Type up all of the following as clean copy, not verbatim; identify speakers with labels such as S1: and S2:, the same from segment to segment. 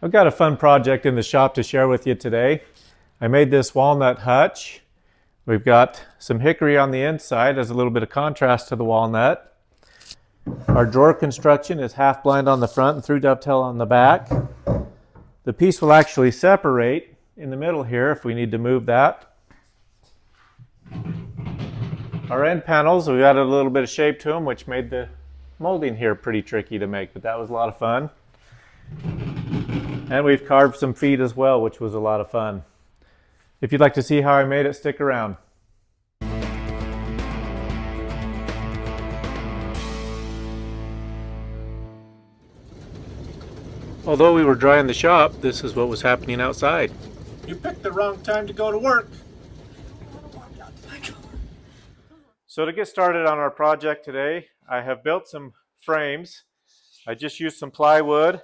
S1: I've got a fun project in the shop to share with you today. I made this walnut hutch. We've got some hickory on the inside as a little bit of contrast to the walnut. Our drawer construction is half blind on the front and through dovetail on the back. The piece will actually separate in the middle here if we need to move that. Our end panels, we've added a little bit of shape to them, which made the molding here pretty tricky to make, but that was a lot of fun. And we've carved some feet as well, which was a lot of fun. If you'd like to see how I made it, stick around. Although we were drying the shop, this is what was happening outside. You picked the wrong time to go to work. So to get started on our project today, I have built some frames. I just used some plywood.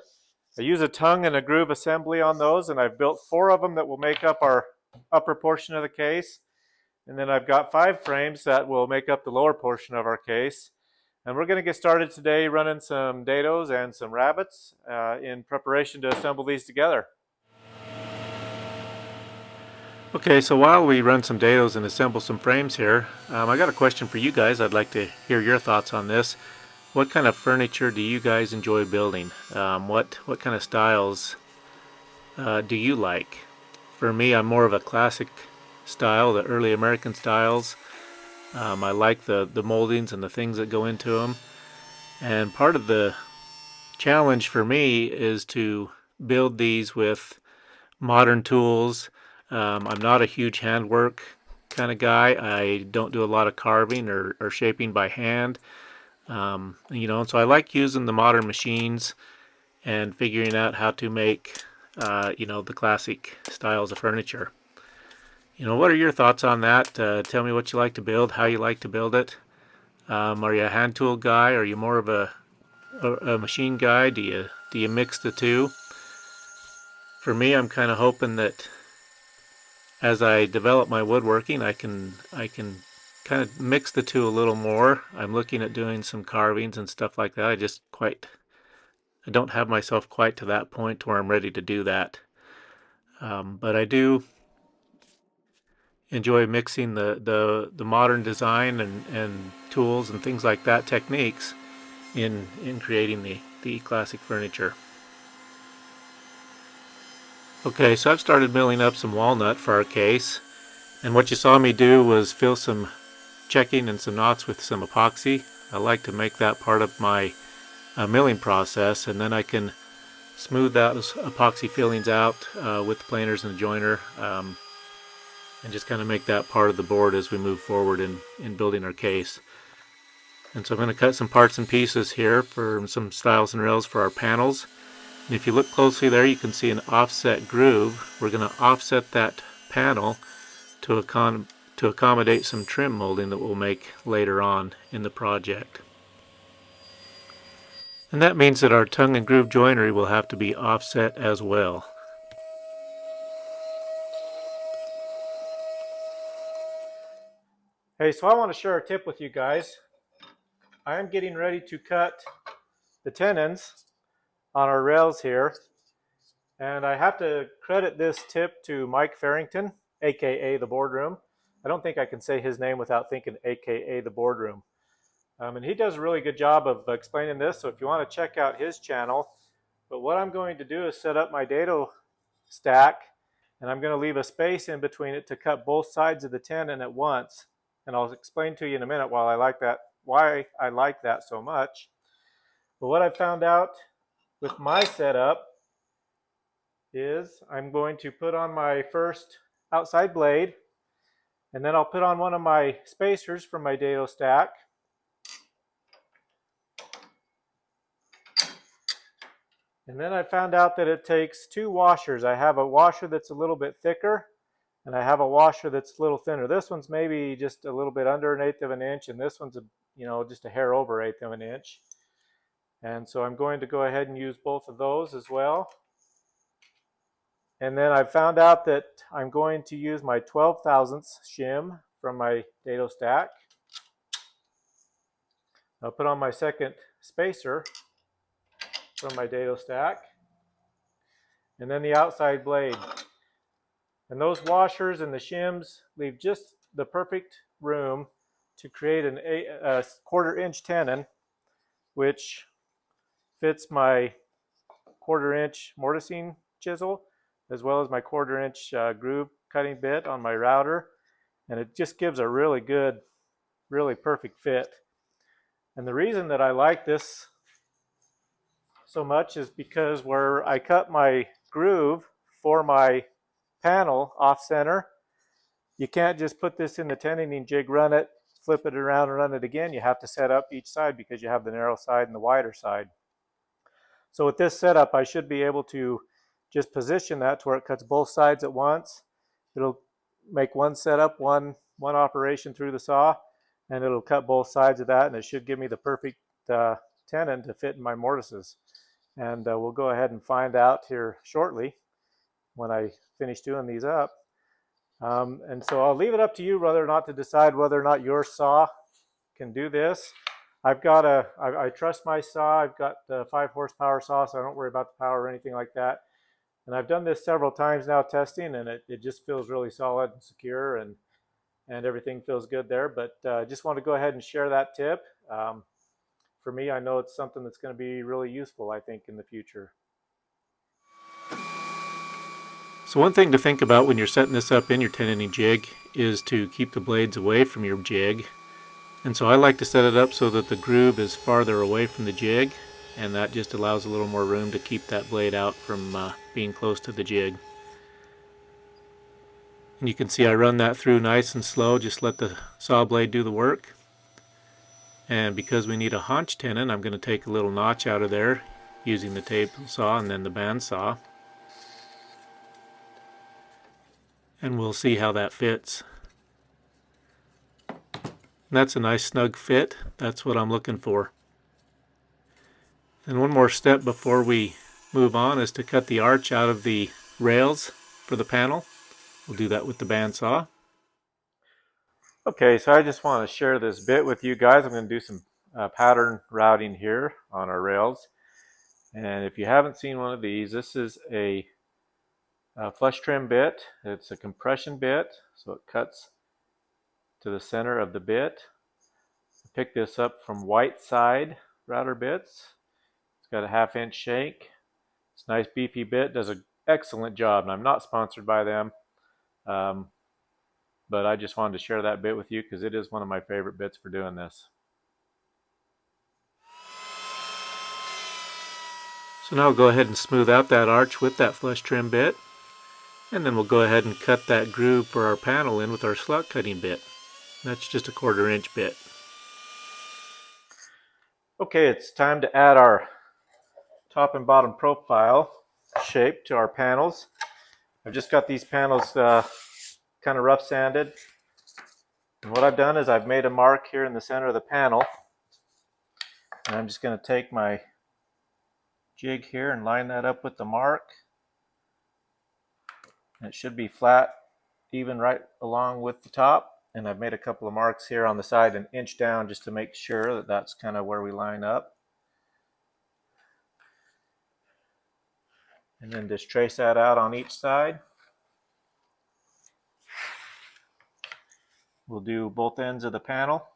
S1: I use a tongue and a groove assembly on those, and I've built 4 of them that will make up our upper portion of the case. And then I've got 5 frames that will make up the lower portion of our case. And we're going to get started today running some dados and some rabbits in preparation to assemble these together. Okay, so while we run some dados and assemble some frames here, I got a question for you guys. I'd like to hear your thoughts on this. What kind of furniture do you guys enjoy building? What kind of styles do you like? For me, I'm more of a classic style, the early American styles. I like the moldings and the things that go into them. And part of the challenge for me is to build these with modern tools. I'm not a huge handwork kind of guy. I don't do a lot of carving or shaping by hand. So I like using the modern machines and figuring out how to make, the classic styles of furniture. What are your thoughts on that? Tell me what you like to build, how you like to build it. Are you a hand tool guy? Are you more of a machine guy? Do you mix the two? For me, I'm kind of hoping that as I develop my woodworking, I can kind of mix the two a little more. I'm looking at doing some carvings and stuff like that. I don't have myself quite to that point where I'm ready to do that. But I do enjoy mixing the modern design and tools and things like that, techniques, in creating the classic furniture. Okay, so I've started milling up some walnut for our case, and what you saw me do was fill some checking and some knots with some epoxy. I like to make that part of my milling process, and then I can smooth those epoxy fillings out with the planers and the joiner, and just kind of make that part of the board as we move forward in building our case. And so I'm going to cut some parts and pieces here for some stiles and rails for our panels. And if you look closely there, you can see an offset groove. We're going to offset that panel to accommodate some trim molding that we'll make later on in the project. And that means that our tongue and groove joinery will have to be offset as well. Hey, so I want to share a tip with you guys. I am getting ready to cut the tenons on our rails here, and I have to credit this tip to Mike Farrington, aka the Boardroom. I don't think I can say his name without thinking aka the Boardroom. And he does a really good job of explaining this, so if you want to check out his channel. But what I'm going to do is set up my dado stack, and I'm going to leave a space in between it to cut both sides of the tenon at once. And I'll explain to you in a minute why I like that so much. But what I found out with my setup is I'm going to put on my first outside blade, and then I'll put on one of my spacers from my dado stack. And then I found out that it takes 2 washers. I have a washer that's a little bit thicker, and I have a washer that's a little thinner. This one's maybe just a little bit under 1/8 of an inch, and this one's just a hair over 1/8 of an inch. And so I'm going to go ahead and use both of those as well. And then I found out that I'm going to use my 12 thousandths shim from my dado stack. I'll put on my second spacer from my dado stack. and then the outside blade. And those washers and the shims leave just the perfect room to create a 1/4 inch tenon, which fits my 1/4 inch mortising chisel, as well as my 1/4 inch groove cutting bit on my router. And it just gives a really good, really perfect fit. And the reason that I like this so much is because where I cut my groove for my panel off center, you can't just put this in the tenoning jig, run it, flip it around and run it again. You have to set up each side because you have the narrow side and the wider side. So with this setup, I should be able to just position that to where it cuts both sides at once. It'll make one setup, one operation through the saw, and it'll cut both sides of that, and it should give me the perfect tenon to fit in my mortises. And we'll go ahead and find out here shortly when I finish doing these up. And so I'll leave it up to you whether or not to decide whether or not your saw can do this. I trust my saw. I've got a 5 horsepower saw, so I don't worry about the power or anything like that. And I've done this several times now testing, and it just feels really solid and secure, and everything feels good there. But just want to go ahead and share that tip. For me, I know it's something that's going to be really useful, I think, in the future. So one thing to think about when you're setting this up in your tenoning jig is to keep the blades away from your jig. And so I like to set it up so that the groove is farther away from the jig, and that just allows a little more room to keep that blade out from being close to the jig. And you can see I run that through nice and slow, just let the saw blade do the work. And because we need a haunch tenon, I'm going to take a little notch out of there using the table saw and then the band saw. And we'll see how that fits. And that's a nice snug fit. That's what I'm looking for. And one more step before we move on is to cut the arch out of the rails for the panel. We'll do that with the bandsaw. Okay, so I just want to share this bit with you guys. I'm going to do some pattern routing here on our rails. And if you haven't seen one of these, this is a flush trim bit. It's a compression bit, so it cuts to the center of the bit. I picked this up from White Side router bits. It's got a 1/2 inch shank. It's a nice beefy bit, does an excellent job, and I'm not sponsored by them, but I just wanted to share that bit with you because it is one of my favorite bits for doing this. So now we'll go ahead and smooth out that arch with that flush trim bit, and then we'll go ahead and cut that groove for our panel in with our slot cutting bit. That's just a 1/4 inch bit. Okay, it's time to add our top and bottom profile shape to our panels. I've just got these panels kind of rough sanded. And what I've done is I've made a mark here in the center of the panel. And I'm just going to take my jig here and line that up with the mark. And it should be flat, even right along with the top. And I've made a couple of marks here on the side, an inch down, just to make sure that that's kind of where we line up. And then just trace that out on each side. We'll do both ends of the panel.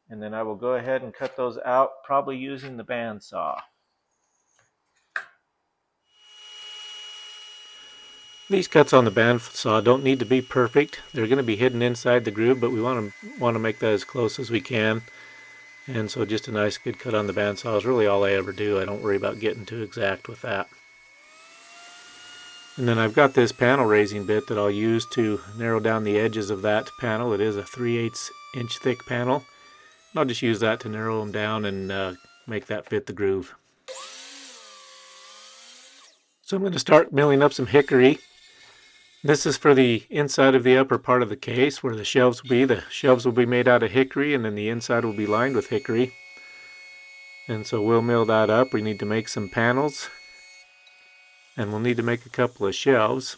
S1: And then I will go ahead and cut those out, probably using the bandsaw. These cuts on the bandsaw don't need to be perfect. They're going to be hidden inside the groove, but we want to make that as close as we can. And so just a nice good cut on the bandsaw is really all I ever do. I don't worry about getting too exact with that. And then I've got this panel raising bit that I'll use to narrow down the edges of that panel. It is a 3/8 inch thick panel. And I'll just use that to narrow them down and make that fit the groove. So I'm going to start milling up some hickory. This is for the inside of the upper part of the case where the shelves will be. The shelves will be made out of hickory, and then the inside will be lined with hickory. And so we'll mill that up. We need to make some panels, and we'll need to make a couple of shelves.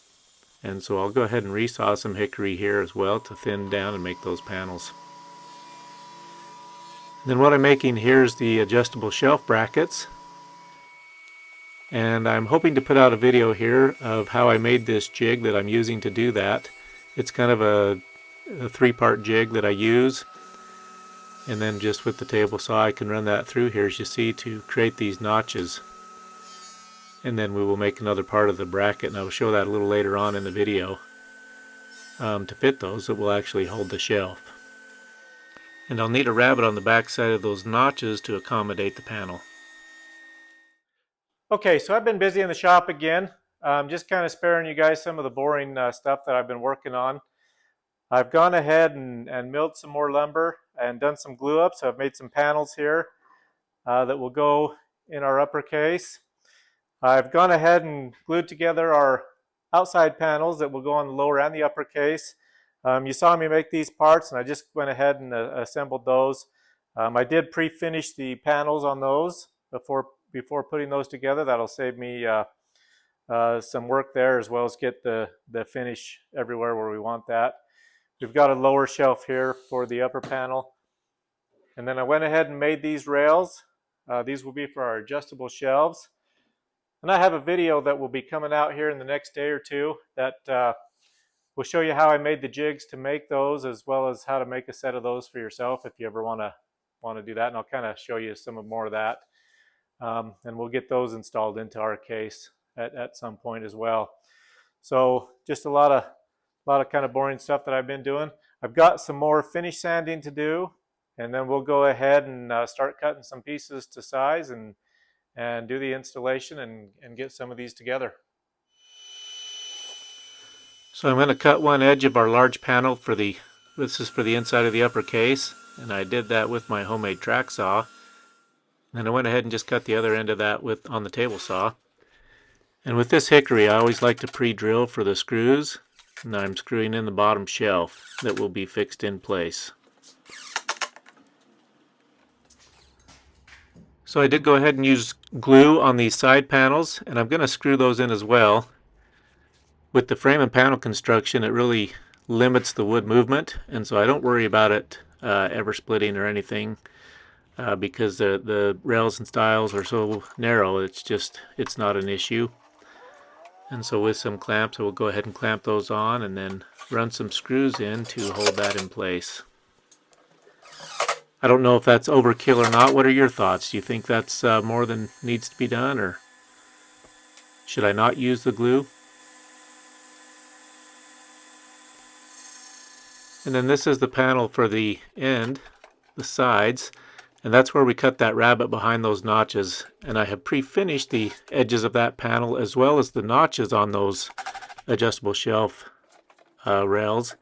S1: And so I'll go ahead and resaw some hickory here as well to thin down and make those panels. And then what I'm making here is the adjustable shelf brackets. And I'm hoping to put out a video here of how I made this jig that I'm using to do that. It's kind of a three-part jig that I use, and then just with the table saw I can run that through here, as you see, to create these notches. And then we will make another part of the bracket, and I will show that a little later on in the video. To fit those, it will actually hold the shelf. And I'll need a rabbet on the back side of those notches to accommodate the panel. Okay, so I've been busy in the shop again. Just kind of sparing you guys some of the boring stuff that I've been working on. I've gone ahead and milled some more lumber and done some glue up, so I've made some panels here that will go in our upper case. I've gone ahead and glued together our outside panels that will go on the lower and the upper case. You saw me make these parts, and I just went ahead and assembled those. I did pre-finish the panels on those before putting those together. That'll save me some work there, as well as get the finish everywhere where we want that. We've got a lower shelf here for the upper panel. And then I went ahead and made these rails. These will be for our adjustable shelves. And I have a video that will be coming out here in the next day or two that will show you how I made the jigs to make those, as well as how to make a set of those for yourself if you ever want to do that. And I'll kind of show you some more of that. And we'll get those installed into our case at some point as well. So just a lot of kind of boring stuff that I've been doing. I've got some more finish sanding to do, and then we'll go ahead and start cutting some pieces to size and do the installation and get some of these together. So I'm going to cut one edge of our large panel this is for the inside of the upper case, and I did that with my homemade track saw. And I went ahead and just cut the other end of that on the table saw. And with this hickory, I always like to pre-drill for the screws, and I'm screwing in the bottom shelf that will be fixed in place. So I did go ahead and use glue on these side panels, and I'm going to screw those in as well. With the frame and panel construction, it really limits the wood movement, and so I don't worry about it ever splitting or anything because the rails and stiles are so narrow. It's not an issue. And so with some clamps, I will go ahead and clamp those on and then run some screws in to hold that in place. I don't know if that's overkill or not. What are your thoughts? Do you think that's more than needs to be done, or should I not use the glue? And then this is the panel for the end, the sides, and that's where we cut that rabbet behind those notches. And I have pre-finished the edges of that panel as well as the notches on those adjustable shelf rails.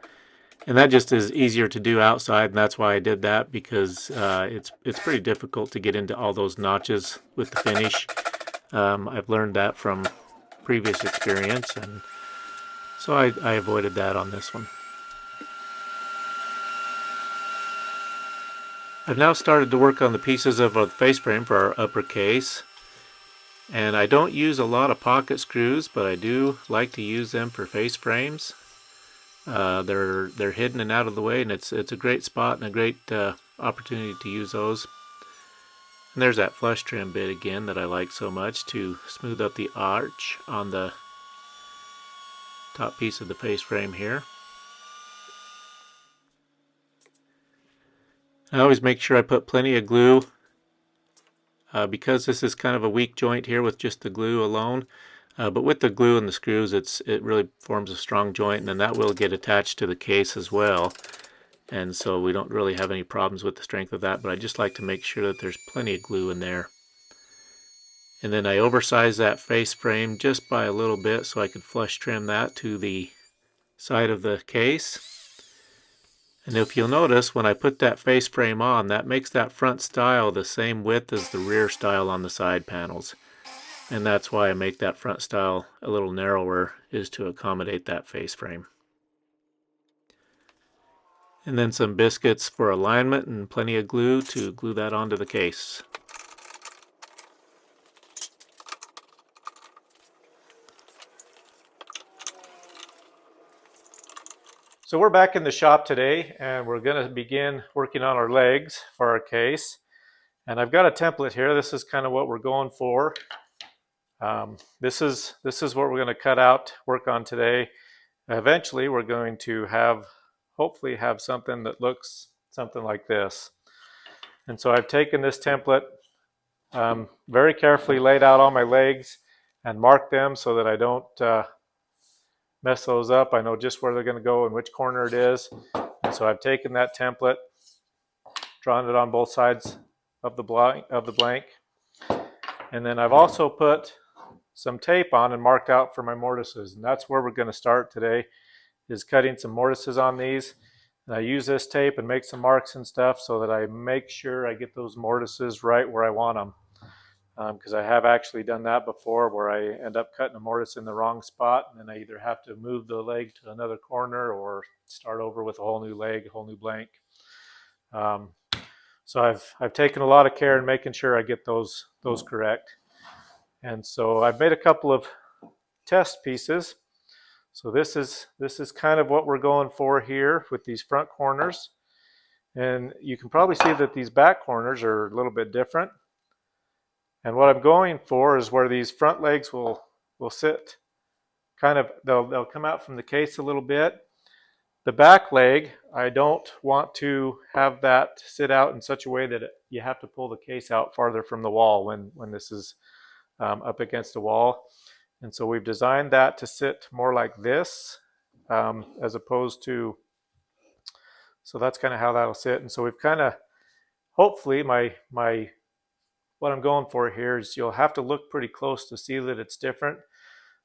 S1: And that just is easier to do outside, and that's why I did that, because it's pretty difficult to get into all those notches with the finish. I've learned that from previous experience, and so I avoided that on this one. I've now started to work on the pieces of a face frame for our upper case, and I don't use a lot of pocket screws, but I do like to use them for face frames. They're hidden and out of the way, and it's a great spot and a great opportunity to use those. And there's that flush trim bit again that I like so much to smooth out the arch on the top piece of the face frame here. I always make sure I put plenty of glue because this is kind of a weak joint here with just the glue alone. But with the glue and the screws, it really forms a strong joint, and then that will get attached to the case as well. And so we don't really have any problems with the strength of that, but I just like to make sure that there's plenty of glue in there. And then I oversize that face frame just by a little bit so I could flush trim that to the side of the case. And if you'll notice, when I put that face frame on, that makes that front stile the same width as the rear stile on the side panels. And that's why I make that front stile a little narrower, is to accommodate that face frame. And then some biscuits for alignment and plenty of glue to glue that onto the case. So we're back in the shop today, and we're going to begin working on our legs for our case. And I've got a template here. This is kind of what we're going for. This is what we're going to cut out, work on today. Eventually, we're going to hopefully have something that looks something like this. And so I've taken this template, very carefully laid out all my legs and marked them so that I don't mess those up. I know just where they're going to go and which corner it is. And so I've taken that template, drawn it on both sides of the blank. And then I've also put some tape on and marked out for my mortises. And that's where we're going to start today, is cutting some mortises on these. And I use this tape and make some marks and stuff so that I make sure I get those mortises right where I want them. Because I have actually done that before, where I end up cutting a mortise in the wrong spot, and then I either have to move the leg to another corner or start over with a whole new leg, a whole new blank. So I've taken a lot of care in making sure I get those correct. And so I've made a couple of test pieces. So this is kind of what we're going for here with these front corners. And you can probably see that these back corners are a little bit different. And what I'm going for is where these front legs will sit, kind of, they'll come out from the case a little bit. The back leg, I don't want to have that sit out in such a way that you have to pull the case out farther from the wall when this is up against the wall. And so we've designed that to sit more like this, as opposed to, so that's kind of how that'll sit. And so we've kind of, hopefully what I'm going for here is you'll have to look pretty close to see that it's different,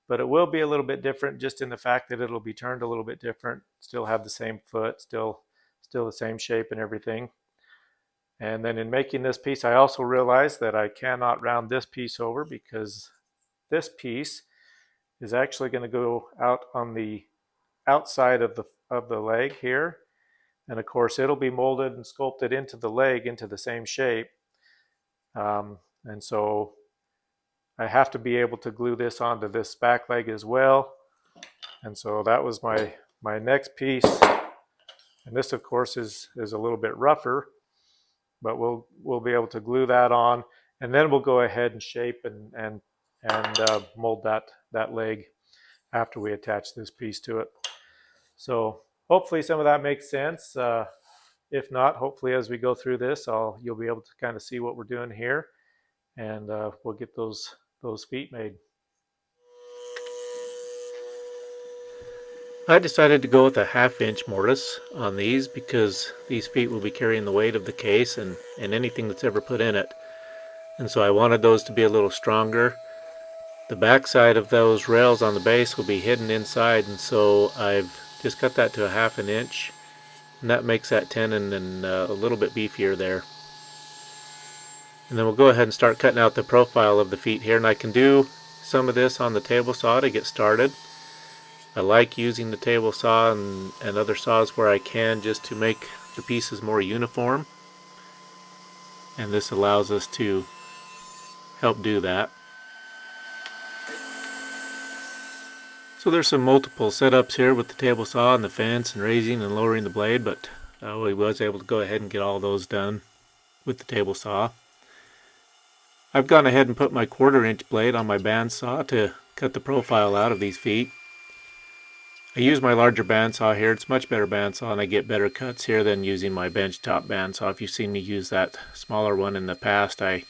S1: but it will be a little bit different just in the fact that it'll be turned a little bit different, still have the same foot, still the same shape and everything. And then in making this piece, I also realized that I cannot round this piece over, because this piece is actually going to go out on the outside of the leg here. And of course, it'll be molded and sculpted into the leg into the same shape. And so I have to be able to glue this onto this back leg as well. And so that was my next piece. And this, of course, is a little bit rougher, but we'll be able to glue that on, and then we'll go ahead and shape and mold that leg after we attach this piece to it. So hopefully some of that makes sense. If not, hopefully as we go through this, you'll be able to kind of see what we're doing here, and we'll get those feet made. I decided to go with a 1/2 inch mortise on these because these feet will be carrying the weight of the case and anything that's ever put in it. And so I wanted those to be a little stronger. The back side of those rails on the base will be hidden inside, and so I've just cut that to a 1/2 inch, and that makes that tenon and a little bit beefier there. And then we'll go ahead and start cutting out the profile of the feet here, and I can do some of this on the table saw to get started. I like using the table saw and other saws where I can, just to make the pieces more uniform, and this allows us to help do that. So there's some multiple setups here with the table saw and the fence and raising and lowering the blade, but we was able to go ahead and get all those done with the table saw. I've gone ahead and put my 1/4 inch blade on my bandsaw to cut the profile out of these feet. I use my larger bandsaw here. It's a much better bandsaw, and I get better cuts here than using my benchtop bandsaw. If you've seen me use that smaller one in the past, I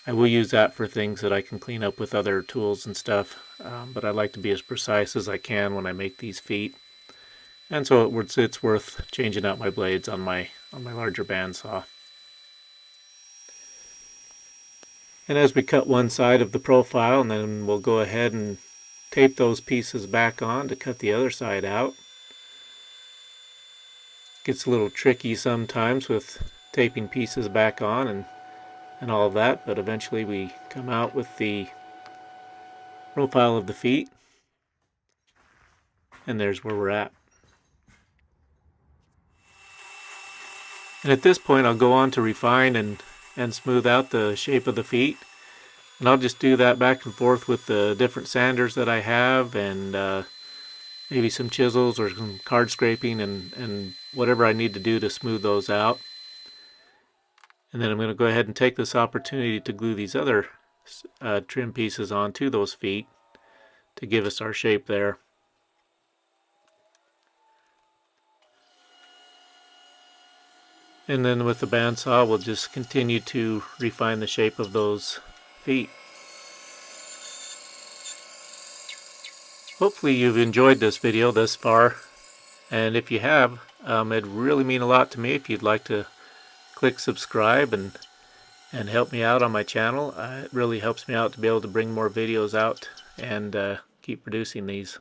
S1: will use that for things that I can clean up with other tools and stuff, but I like to be as precise as I can when I make these feet. And so it's worth changing out my blades on my larger bandsaw. And as we cut one side of the profile, and then we'll go ahead and tape those pieces back on to cut the other side out. Gets a little tricky sometimes with taping pieces back on and all of that, but eventually we come out with the profile of the feet, and there's where we're at. And at this point I'll go on to refine and smooth out the shape of the feet, and I'll just do that back and forth with the different sanders that I have, and maybe some chisels or some card scraping and whatever I need to do to smooth those out. And then I'm going to go ahead and take this opportunity to glue these other trim pieces onto those feet to give us our shape there. And then with the bandsaw, we'll just continue to refine the shape of those feet. Hopefully you've enjoyed this video thus far, and if you have, it'd really mean a lot to me if you'd like to click subscribe and help me out on my channel. It really helps me out to be able to bring more videos out and keep producing these.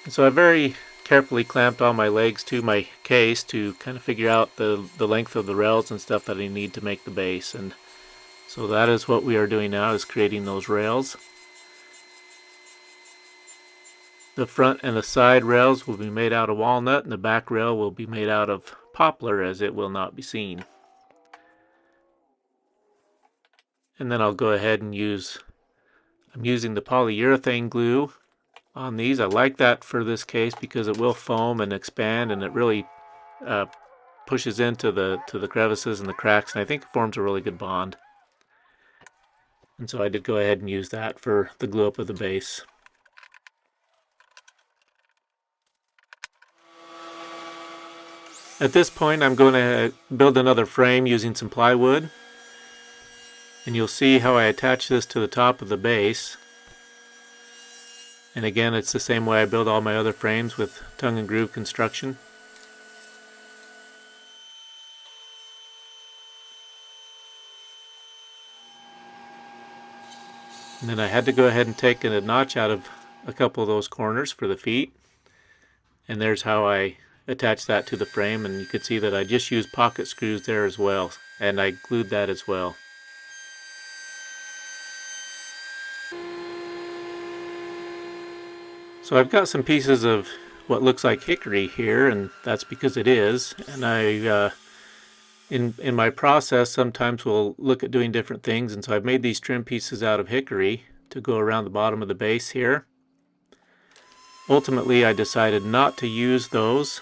S1: And so I very carefully clamped all my legs to my case to kind of figure out the length of the rails and stuff that I need to make the base. And so that is what we are doing now, is creating those rails. The front and the side rails will be made out of walnut, and the back rail will be made out of poplar, as it will not be seen. And then I'll go ahead and I'm using the polyurethane glue on these. I like that for this case because it will foam and expand, and it really pushes into the crevices and the cracks, and I think it forms a really good bond. And so I did go ahead and use that for the glue up of the base. At this point, I'm going to build another frame using some plywood, and you'll see how I attach this to the top of the base. And again, it's the same way I build all my other frames, with tongue and groove construction. And then I had to go ahead and take a notch out of a couple of those corners for the feet. And there's how I attach that to the frame, and you can see that I just used pocket screws there as well, and I glued that as well. So I've got some pieces of what looks like hickory here, and that's because it is. And I in my process sometimes we'll look at doing different things, and so I've made these trim pieces out of hickory to go around the bottom of the base here. Ultimately I decided not to use those,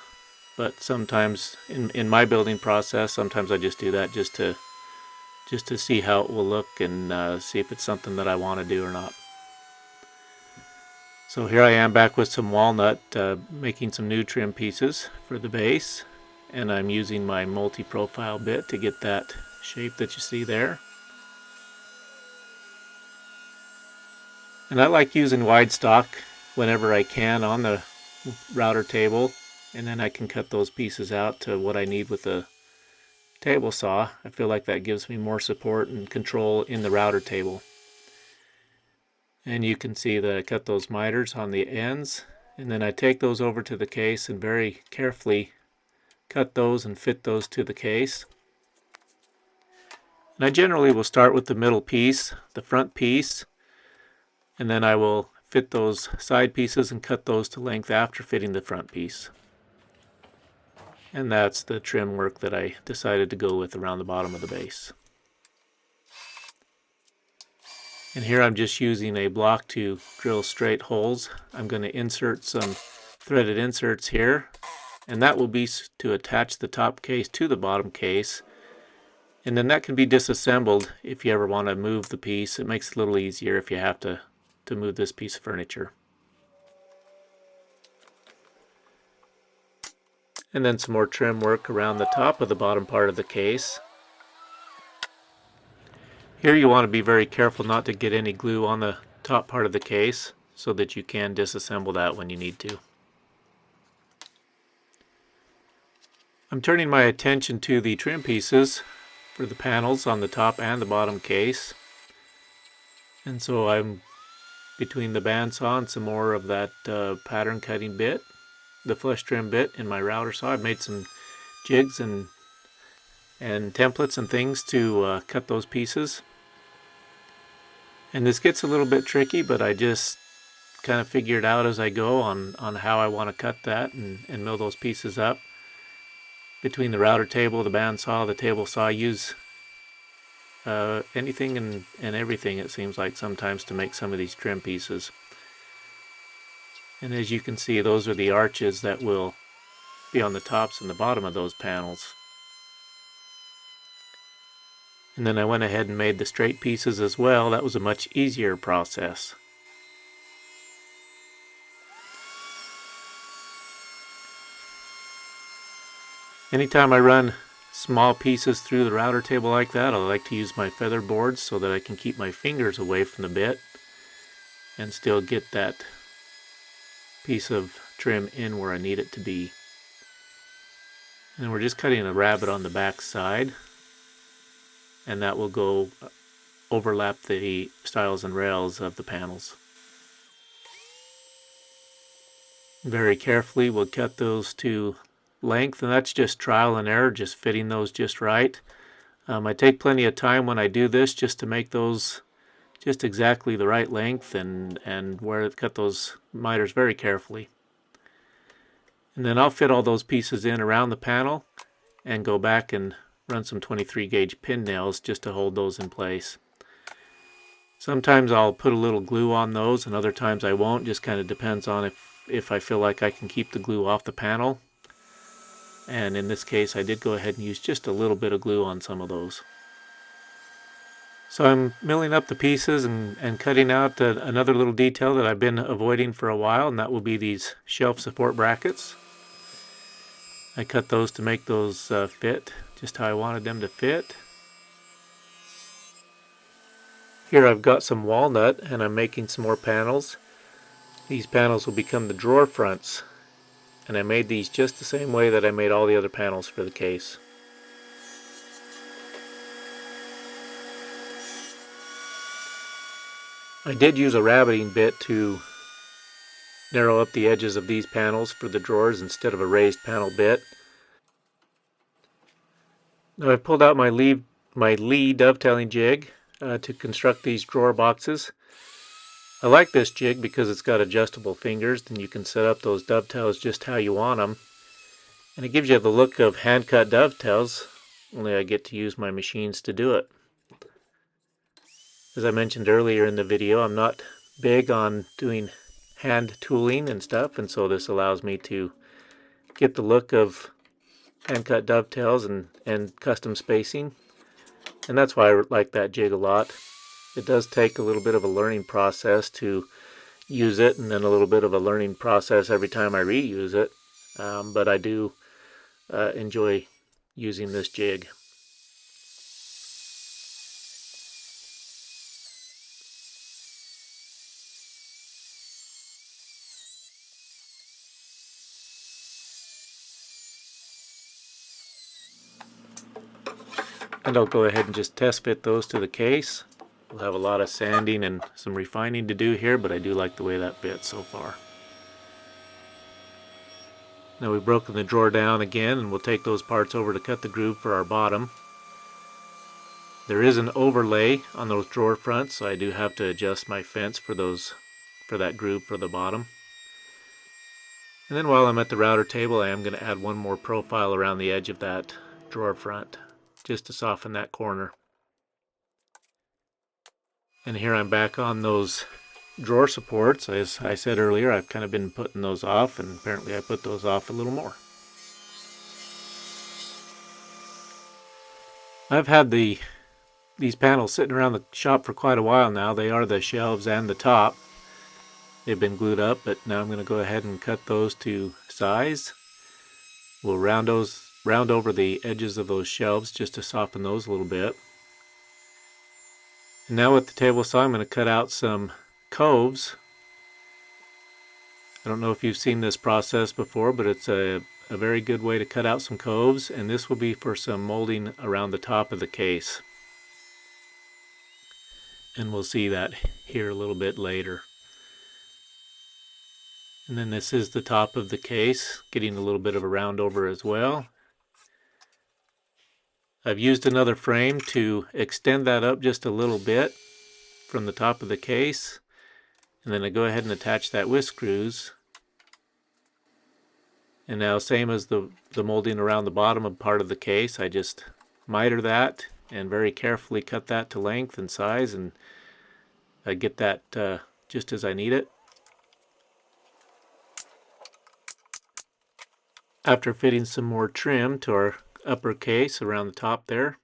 S1: but sometimes in my building process, sometimes I just do that just to see how it will look and see if it's something that I want to do or not. So here I am back with some walnut, making some new trim pieces for the base, and I'm using my multi-profile bit to get that shape that you see there. And I like using wide stock whenever I can on the router table, and then I can cut those pieces out to what I need with the table saw. I feel like that gives me more support and control in the router table. And you can see that I cut those miters on the ends, and then I take those over to the case and very carefully cut those and fit those to the case. And I generally will start with the middle piece, the front piece, and then I will fit those side pieces and cut those to length after fitting the front piece. And that's the trim work that I decided to go with around the bottom of the base. And here I'm just using a block to drill straight holes. I'm going to insert some threaded inserts here, and that will be to attach the top case to the bottom case. And then that can be disassembled if you ever want to move the piece. It makes it a little easier if you have to move this piece of furniture. And then some more trim work around the top of the bottom part of the case. Here you want to be very careful not to get any glue on the top part of the case, so that you can disassemble that when you need to. I'm turning my attention to the trim pieces for the panels on the top and the bottom case. And so I'm between the bandsaw and some more of that pattern cutting bit, the flush trim bit in my router saw. I've made some jigs and templates and things to cut those pieces. And this gets a little bit tricky, but I just kind of figure it out as I go on how I want to cut that and mill those pieces up. Between the router table, the bandsaw, the table saw, I use anything and everything, it seems like, sometimes to make some of these trim pieces. And as you can see, those are the arches that will be on the tops and the bottom of those panels. And then I went ahead and made the straight pieces as well. That was a much easier process. Anytime I run small pieces through the router table like that, I like to use my feather boards so that I can keep my fingers away from the bit and still get that piece of trim in where I need it to be. And then we're just cutting a rabbet on the back side, and that will go overlap the stiles and rails of the panels. Very carefully we'll cut those to length, and that's just trial and error, just fitting those just right. I take plenty of time when I do this just to make those just exactly the right length and cut those miters very carefully. And then I'll fit all those pieces in around the panel and go back and run some 23 gauge pin nails just to hold those in place. Sometimes I'll put a little glue on those and other times I won't, just kind of depends on if I feel like I can keep the glue off the panel. And in this case I did go ahead and use just a little bit of glue on some of those. So I'm milling up the pieces and cutting out another little detail that I've been avoiding for a while, and that will be these shelf support brackets. I cut those to make those fit just how I wanted them to fit. Here I've got some walnut and I'm making some more panels. These panels will become the drawer fronts, and I made these just the same way that I made all the other panels for the case. I did use a rabbeting bit to narrow up the edges of these panels for the drawers instead of a raised panel bit. Now I've pulled out my Lee dovetailing jig to construct these drawer boxes. I like this jig because it's got adjustable fingers and you can set up those dovetails just how you want them. And it gives you the look of hand-cut dovetails, only I get to use my machines to do it. As I mentioned earlier in the video, I'm not big on doing hand tooling and stuff, and so this allows me to get the look of hand-cut dovetails and custom spacing. And that's why I like that jig a lot. It does take a little bit of a learning process to use it, and then a little bit of a learning process every time I reuse it. But I do enjoy using this jig. And I'll go ahead and just test fit those to the case. We'll have a lot of sanding and some refining to do here, but I do like the way that fits so far. Now we've broken the drawer down again, and we'll take those parts over to cut the groove for our bottom. There is an overlay on those drawer fronts, so I do have to adjust my fence for that groove for the bottom. And then while I'm at the router table, I am going to add one more profile around the edge of that drawer front, just to soften that corner. And here I'm back on those drawer supports. As I said earlier, I've kind of been putting those off, and apparently I put those off a little more. I've had these panels sitting around the shop for quite a while now. They are the shelves and the top. They've been glued up, but now I'm going to go ahead and cut those to size. We'll round over the edges of those shelves just to soften those a little bit. And now with the table saw, I'm going to cut out some coves. I don't know if you've seen this process before, but it's a very good way to cut out some coves, and this will be for some molding around the top of the case. And we'll see that here a little bit later. And then this is the top of the case, getting a little bit of a round over as well. I've used another frame to extend that up just a little bit from the top of the case, and then I go ahead and attach that with screws. And now, same as the molding around the bottom of part of the case, I just miter that and very carefully cut that to length and size, and I get that just as I need it. After fitting some more trim to our upper case around the top there,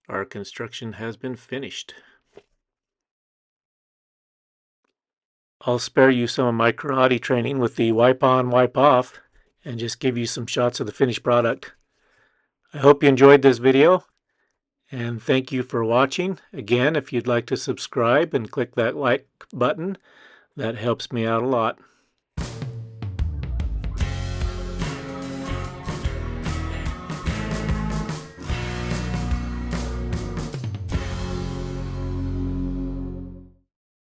S1: our construction has been finished. I'll spare you some of my karate training with the wipe on, wipe off, and just give you some shots of the finished product. I hope you enjoyed this video, and thank you for watching. Again, if you'd like to subscribe and click that like button, that helps me out a lot.